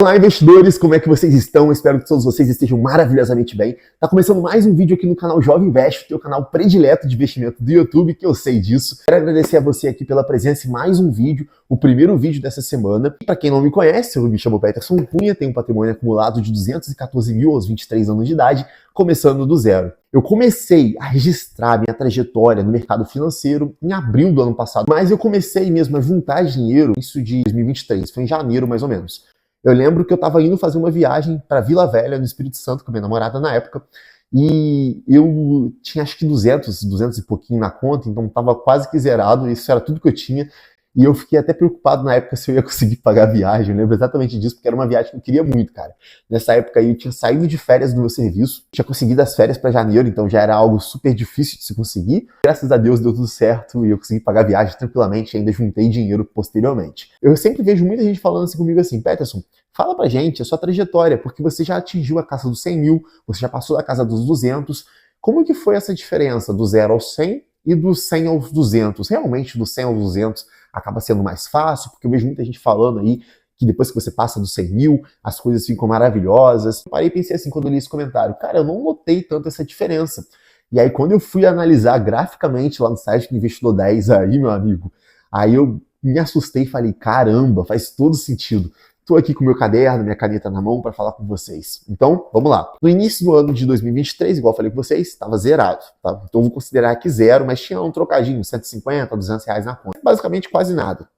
Olá, investidores, como é que vocês estão? Espero que todos vocês estejam maravilhosamente bem. Tá começando mais um vídeo aqui no canal Jovem Invest, teu canal predileto de investimento do YouTube, que eu sei disso. Quero agradecer a você aqui pela presença em mais um vídeo, o primeiro vídeo dessa semana. Para quem não me conhece, eu me chamo Peterson Cunha, tenho um patrimônio acumulado de 214 mil aos 23 anos de idade, começando do zero. Eu comecei a registrar minha trajetória no mercado financeiro em abril do ano passado, mas eu comecei mesmo a juntar dinheiro, isso de 2023, foi em janeiro mais ou menos. Eu lembro que eu estava indo fazer uma viagem para Vila Velha, no Espírito Santo, com a minha namorada na época, e eu tinha acho que 200 e pouquinho na conta, então estava quase que zerado, isso era tudo que eu tinha, e eu fiquei até preocupado na época se eu ia conseguir pagar a viagem. Eu lembro exatamente disso, porque era uma viagem que eu queria muito, cara. Nessa época aí eu tinha saído de férias do meu serviço, tinha conseguido as férias para janeiro, então já era algo super difícil de se conseguir. Graças a Deus deu tudo certo e eu consegui pagar a viagem tranquilamente e ainda juntei dinheiro posteriormente. Eu sempre vejo muita gente falando assim comigo assim: Peterson, fala pra gente a sua trajetória, porque você já atingiu a casa dos 100 mil, você já passou da casa dos 200. Como que foi essa diferença do 0 ao 100 e do 100 aos 200? Realmente do 100 aos 200 acaba sendo mais fácil? Porque eu vejo muita gente falando aí que depois que você passa dos 100 mil, as coisas ficam maravilhosas. Eu parei e pensei assim quando eu li esse comentário: cara, eu não notei tanto essa diferença. E aí quando eu fui analisar graficamente lá no site do Investidor 10, aí, meu amigo, aí eu me assustei e falei: caramba, faz todo sentido. Estou aqui com meu caderno, minha caneta na mão para falar com vocês. Então, vamos lá. No início do ano de 2023, igual eu falei com vocês, estava zerado, tá? Então, eu vou considerar que zero, mas tinha um trocadinho, 150, 200 reais na conta. Basicamente, quase nada.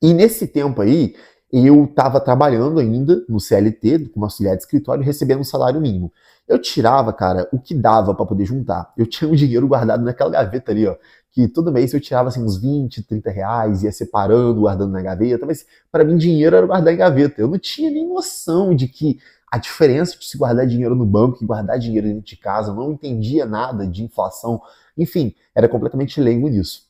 E nesse tempo aí, eu estava trabalhando ainda no CLT, como auxiliar de escritório, recebendo um salário mínimo. Eu tirava, cara, o que dava para poder juntar. Eu tinha um dinheiro guardado naquela gaveta ali, ó, que todo mês eu tirava assim uns 20, 30 reais, ia separando, guardando na gaveta, mas para mim dinheiro era guardar em gaveta. Eu não tinha nem noção de que a diferença de se guardar dinheiro no banco e guardar dinheiro dentro de casa, eu não entendia nada de inflação, enfim, era completamente leigo nisso.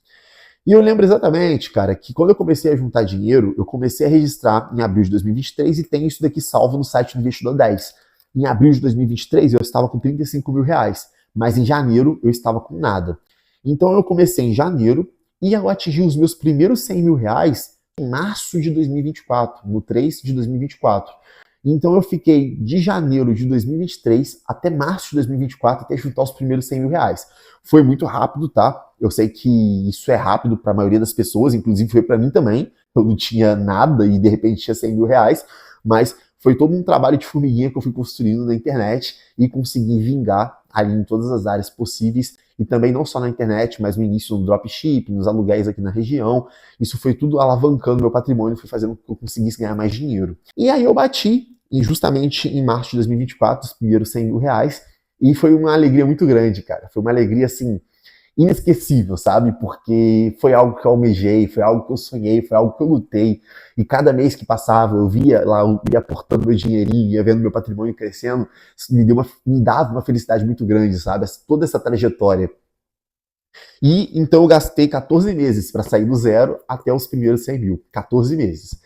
E eu lembro exatamente, cara, que quando eu comecei a juntar dinheiro, eu comecei a registrar em abril de 2023 e tenho isso daqui salvo no site do Investidor 10. Em abril de 2023 eu estava com 35 mil reais, mas em janeiro eu estava com nada. Então eu comecei em janeiro e eu atingi os meus primeiros 100 mil reais em março de 2024, no 3 de 2024. Então eu fiquei de janeiro de 2023 até março de 2024 até juntar os primeiros 100 mil reais. Foi muito rápido, tá? Eu sei que isso é rápido para a maioria das pessoas, inclusive foi para mim também. Eu não tinha nada e de repente tinha 100 mil reais, mas foi todo um trabalho de formiguinha que eu fui construindo na internet e consegui vingar ali em todas as áreas possíveis, e também não só na internet, mas no início no dropshipping, nos aluguéis aqui na região. Isso foi tudo alavancando meu patrimônio, foi fazendo com que eu conseguisse ganhar mais dinheiro. E aí eu bati justamente em março de 2024 os primeiros 100 mil reais, e foi uma alegria muito grande, cara. Foi uma alegria assim inesquecível, sabe? Porque foi algo que eu almejei, foi algo que eu sonhei, foi algo que eu lutei. E cada mês que passava, eu via lá, eu ia aportando meu dinheirinho, ia vendo meu patrimônio crescendo, isso me dava uma felicidade muito grande, sabe? Toda essa trajetória. E então eu gastei 14 meses para sair do zero até os primeiros 100 mil. 14 meses.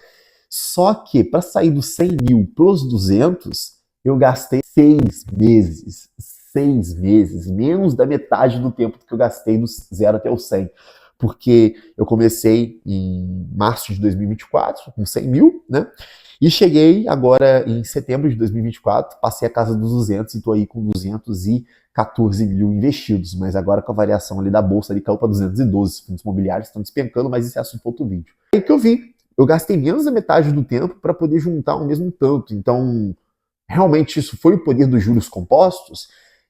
Só que para sair dos 100 mil para os 200, eu gastei 6 meses. 6 meses, menos da metade do tempo que eu gastei do 0 até o 100. Porque eu comecei em março de 2024, com 100 mil, né? E cheguei agora em setembro de 2024, passei a casa dos 200 e estou aí com 214 mil investidos. Mas agora com a variação ali da bolsa, ali caiu para 212, fundos imobiliários estão despencando, mas esse é assunto para outro vídeo. Aí que eu vi, eu gastei menos da metade do tempo para poder juntar o mesmo tanto. Então, realmente isso foi o poder dos juros compostos?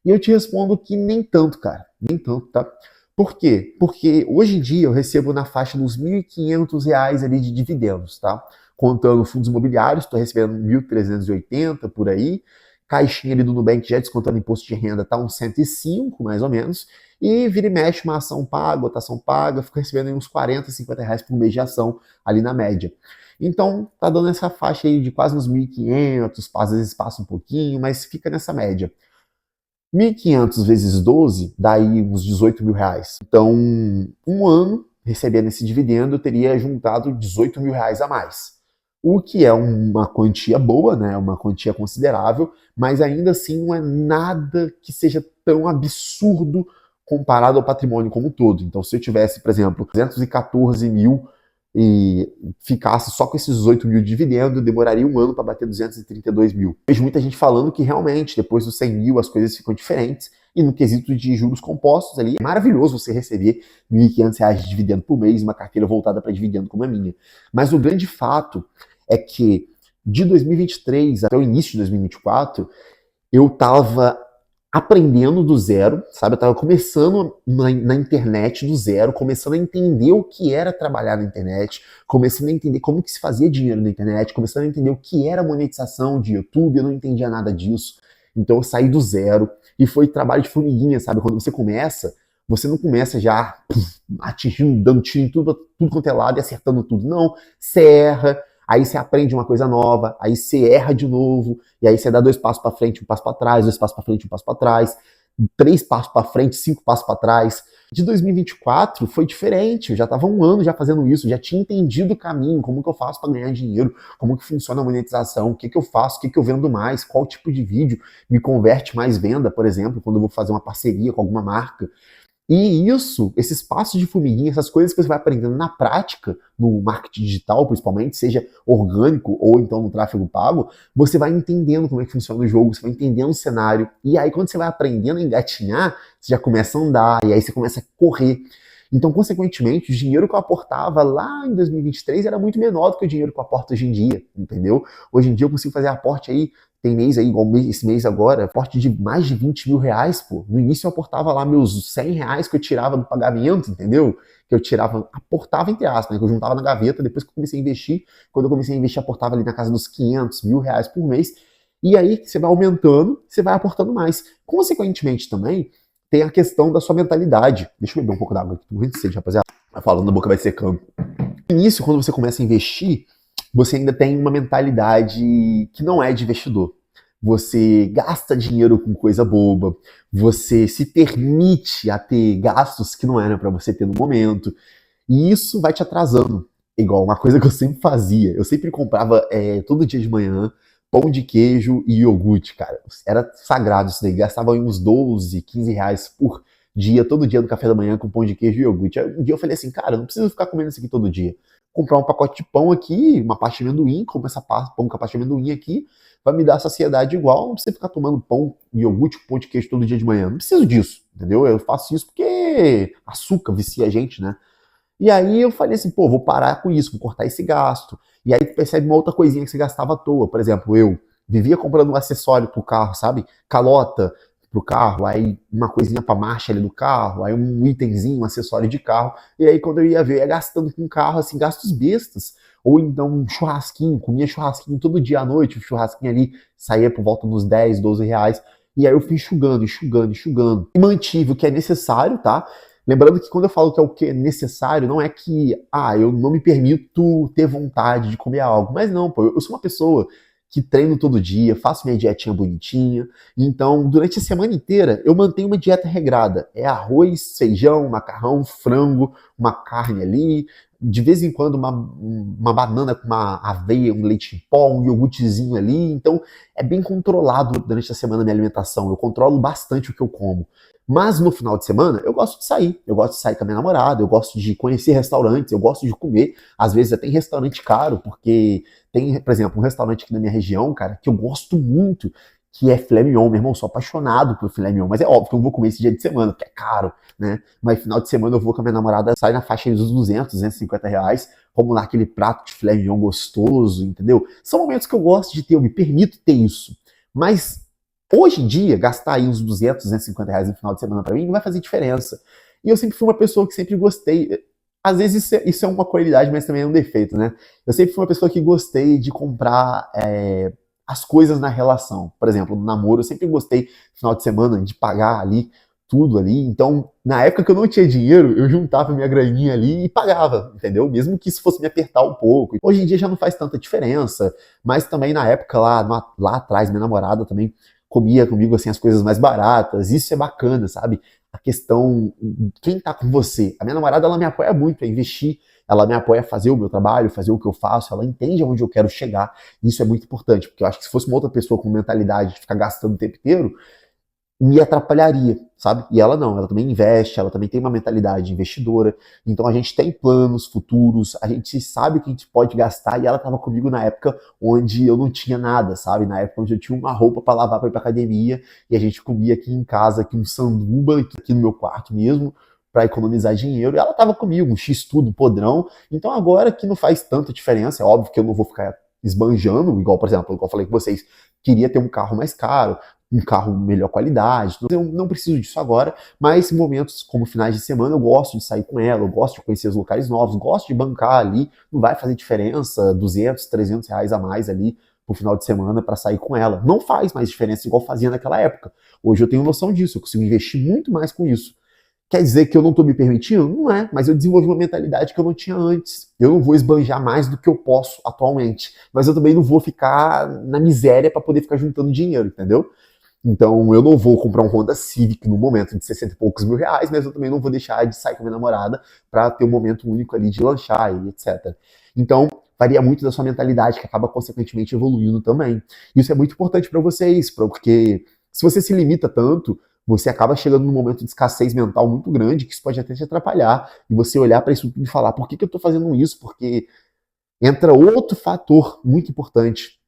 E eu te respondo que nem tanto, cara. Nem tanto, tá? Por quê? Porque hoje em dia eu recebo na faixa dos R$ 1.500 ali de dividendos, tá? Contando fundos imobiliários, estou recebendo 1.380 por aí. Caixinha ali do Nubank já descontando imposto de renda, tá uns 105 mais ou menos. E vira e mexe uma ação paga, outra ação paga, fico recebendo uns 40, 50 reais por mês de ação ali na média. Então, tá dando essa faixa aí de quase uns 1.500, às vezes passa um pouquinho, mas fica nessa média. 1.500 vezes 12 dá aí uns 18 mil reais. Então, um ano recebendo esse dividendo, eu teria juntado 18 mil reais a mais. O que é uma quantia boa, né? Uma quantia considerável, mas ainda assim não é nada que seja tão absurdo comparado ao patrimônio como um todo. Então, se eu tivesse, por exemplo, 214 mil e ficasse só com esses 18 mil de dividendo, demoraria um ano para bater 232 mil. Vejo muita gente falando que realmente, depois dos 100 mil, as coisas ficam diferentes, e no quesito de juros compostos ali, é maravilhoso você receber R$ 1.500 de dividendo por mês, uma carteira voltada para dividendo como a minha. Mas o grande fato é que de 2023 até o início de 2024, eu estava aprendendo do zero, sabe? Eu estava começando na internet do zero, começando a entender o que era trabalhar na internet, começando a entender como que se fazia dinheiro na internet, começando a entender o que era monetização de YouTube, eu não entendia nada disso. Então eu saí do zero e foi trabalho de formiguinha, sabe? Quando você começa, você não começa já atingindo, dando tiro em tudo quanto é lado e acertando tudo. Não, você erra, aí você aprende uma coisa nova, aí você erra de novo, e aí você dá 2 passos para frente, 1 passo para trás, 2 passos para frente, 1 passo para trás, 3 passos para frente, 5 passos para trás. De 2024 foi diferente, eu já estava 1 ano já fazendo isso, já tinha entendido o caminho, como que eu faço para ganhar dinheiro, como que funciona a monetização, o que que eu faço, o que que eu vendo mais, qual tipo de vídeo me converte mais venda, por exemplo, quando eu vou fazer uma parceria com alguma marca. E isso, esses passos de formiguinha, essas coisas que você vai aprendendo na prática, no marketing digital principalmente, seja orgânico ou então no tráfego pago, você vai entendendo como é que funciona o jogo, você vai entendendo o cenário, e aí quando você vai aprendendo a engatinhar, você já começa a andar, e aí você começa a correr. Então, consequentemente, o dinheiro que eu aportava lá em 2023 era muito menor do que o dinheiro que eu aporto hoje em dia, entendeu? Hoje em dia eu consigo fazer aporte aí, tem mês aí, igual esse mês agora, aporte de mais de 20 mil reais, pô. No início eu aportava lá meus 100 reais que eu tirava do pagamento, entendeu? Que eu tirava, aportava entre aspas, né? Que eu juntava na gaveta, depois que eu comecei a investir, quando eu comecei a investir, aportava ali na casa dos 500 mil reais por mês. E aí você vai aumentando, você vai aportando mais. Consequentemente também, tem a questão da sua mentalidade. Deixa eu beber um pouco d'água aqui, tô morrendo de sede, rapaziada. Falando, a boca vai secando. No início, quando você começa a investir, você ainda tem uma mentalidade que não é de investidor. Você gasta dinheiro com coisa boba, você se permite a ter gastos que não eram para você ter no momento, e isso vai te atrasando. Igual uma coisa que eu sempre fazia, eu sempre comprava todo dia de manhã pão de queijo e iogurte, cara. Era sagrado isso daí, gastava uns 12, 15 reais por dia, todo dia no café da manhã com pão de queijo e iogurte. Aí um dia eu falei assim, cara, não preciso ficar comendo isso aqui todo dia. Comprar um pacote de pão aqui, uma parte de amendoim, comprar essa pão com a parte de amendoim aqui, vai me dar saciedade igual, não precisa ficar tomando pão e iogurte com pão de queijo todo dia de manhã. Não preciso disso, entendeu? Eu faço isso porque açúcar vicia a gente, né? E aí eu falei assim, pô, vou parar com isso, vou cortar esse gasto. E aí tu percebe uma outra coisinha que você gastava à toa. Por exemplo, eu vivia comprando um acessório pro carro, sabe? Calota pro carro, aí uma coisinha pra marcha ali do carro, aí um itemzinho, um acessório de carro. E aí quando eu ia ver, eu ia gastando com o carro, assim, gastos bestas. Ou então um churrasquinho, comia churrasquinho todo dia à noite, o churrasquinho ali saía por volta dos 10, 12 reais. E aí eu fui enxugando, enxugando, enxugando. E mantive o que é necessário, tá? Lembrando que quando eu falo que é o que é necessário, não é que, eu não me permito ter vontade de comer algo. Mas não, pô, eu sou uma pessoa que treino todo dia, faço minha dietinha bonitinha. Então, durante a semana inteira, eu mantenho uma dieta regrada. É arroz, feijão, macarrão, frango, uma carne ali. De vez em quando, uma banana com uma aveia, um leite em pó, um iogurtezinho ali. Então, é bem controlado durante a semana a minha alimentação. Eu controlo bastante o que eu como. Mas no final de semana, eu gosto de sair. Eu gosto de sair com a minha namorada, eu gosto de conhecer restaurantes, eu gosto de comer. Às vezes até tem restaurante caro, porque tem, por exemplo, um restaurante aqui na minha região, cara, que eu gosto muito, que é filé mignon. Meu irmão, sou apaixonado por filé mignon. Mas é óbvio que eu não vou comer esse dia de semana, porque é caro, né? Mas final de semana eu vou com a minha namorada, sai na faixa dos 200, 250 reais, como lá aquele prato de filé mignon gostoso, entendeu? São momentos que eu gosto de ter, eu me permito ter isso. Mas hoje em dia, gastar aí uns 200, 250 reais no final de semana pra mim não vai fazer diferença. E eu sempre fui uma pessoa que sempre gostei. Às vezes isso é uma qualidade, mas também é um defeito, né? Eu sempre fui uma pessoa que gostei de comprar as coisas na relação. Por exemplo, no namoro, eu sempre gostei, no final de semana, de pagar ali tudo ali. Então, na época que eu não tinha dinheiro, eu juntava minha graninha ali e pagava, entendeu? Mesmo que isso fosse me apertar um pouco. Hoje em dia já não faz tanta diferença, mas também na época lá atrás, minha namorada também comia comigo assim as coisas mais baratas. Isso é bacana, sabe? A questão, quem tá com você? A minha namorada, ela me apoia muito a investir, ela me apoia a fazer o meu trabalho, fazer o que eu faço, ela entende aonde eu quero chegar. Isso é muito importante, porque eu acho que se fosse uma outra pessoa com mentalidade de ficar gastando o tempo inteiro, me atrapalharia, sabe? E ela não, ela também investe, ela também tem uma mentalidade investidora, então a gente tem planos futuros, a gente sabe o que a gente pode gastar, e ela estava comigo na época onde eu não tinha nada, sabe? Na época onde eu tinha uma roupa para lavar para ir para academia, e a gente comia aqui em casa, aqui um sanduba, aqui no meu quarto mesmo, para economizar dinheiro, e ela estava comigo, um X-tudo podrão, então agora que não faz tanta diferença, é óbvio que eu não vou ficar esbanjando, igual, por exemplo, igual eu falei com vocês, queria ter um carro mais caro, um carro melhor qualidade. Eu não preciso disso agora, mas em momentos como finais de semana eu gosto de sair com ela, eu gosto de conhecer os locais novos, gosto de bancar ali, não vai fazer diferença 200, 300 reais a mais ali pro final de semana para sair com ela. Não faz mais diferença igual fazia naquela época. Hoje eu tenho noção disso, eu consigo investir muito mais com isso. Quer dizer que eu não estou me permitindo? Não é, mas eu desenvolvi uma mentalidade que eu não tinha antes. Eu não vou esbanjar mais do que eu posso atualmente, mas eu também não vou ficar na miséria para poder ficar juntando dinheiro, entendeu? Então, eu não vou comprar um Honda Civic no momento de 60 e poucos mil reais, mas eu também não vou deixar de sair com a minha namorada para ter um momento único ali de lanchar e etc. Então, varia muito da sua mentalidade, que acaba consequentemente evoluindo também. Isso é muito importante para vocês, porque se você se limita tanto, você acaba chegando num momento de escassez mental muito grande, que isso pode até te atrapalhar. E você olhar para isso tudo e falar, por que eu estou fazendo isso? Porque entra outro fator muito importante.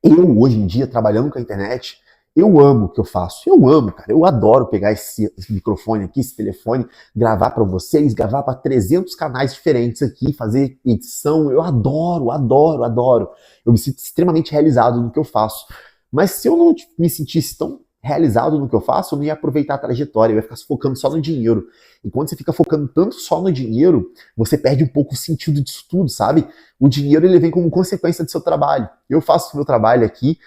Eu, hoje em dia, trabalhando com a internet, eu amo o que eu faço. Eu amo, cara. Eu adoro pegar esse microfone aqui, esse telefone, gravar para vocês, gravar para 300 canais diferentes aqui, fazer edição. Eu adoro, adoro, adoro. Eu me sinto extremamente realizado no que eu faço. Mas se eu não me sentisse tão realizado no que eu faço, eu não ia aproveitar a trajetória, eu ia ficar focando só no dinheiro. E quando você fica focando tanto só no dinheiro, você perde um pouco o sentido disso tudo, sabe? O dinheiro ele vem como consequência do seu trabalho. Eu faço o meu trabalho aqui,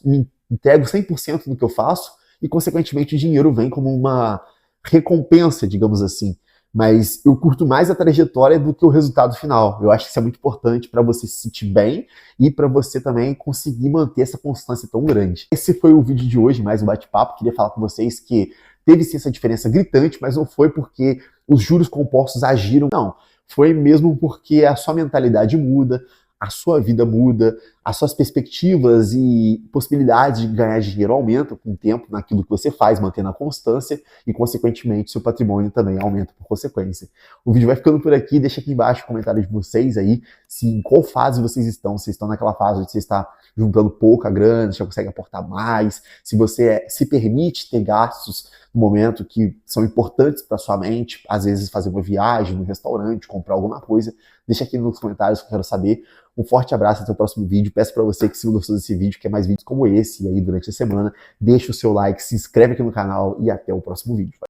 me entrego 100% do que eu faço e, consequentemente, o dinheiro vem como uma recompensa, digamos assim. Mas eu curto mais a trajetória do que o resultado final. Eu acho que isso é muito importante para você se sentir bem e para você também conseguir manter essa constância tão grande. Esse foi o vídeo de hoje, mais um bate-papo. Queria falar com vocês que teve sim essa diferença gritante, mas não foi porque os juros compostos agiram, não. Foi mesmo porque a sua mentalidade muda, a sua vida muda, as suas perspectivas e possibilidades de ganhar dinheiro aumentam com o tempo naquilo que você faz, mantendo a constância e, consequentemente, seu patrimônio também aumenta por consequência. O vídeo vai ficando por aqui, deixa aqui embaixo o comentário de vocês aí, se em qual fase vocês estão, se estão naquela fase onde você está juntando pouca grana, já consegue aportar mais, se você se permite ter gastos no momento que são importantes para sua mente, às vezes fazer uma viagem, um restaurante, comprar alguma coisa, deixa aqui nos comentários que eu quero saber. Um forte abraço, até o próximo vídeo. Peço para você que se gostou desse vídeo, quer mais vídeos como esse aí durante a semana, deixa o seu like, se inscreve aqui no canal e até o próximo vídeo.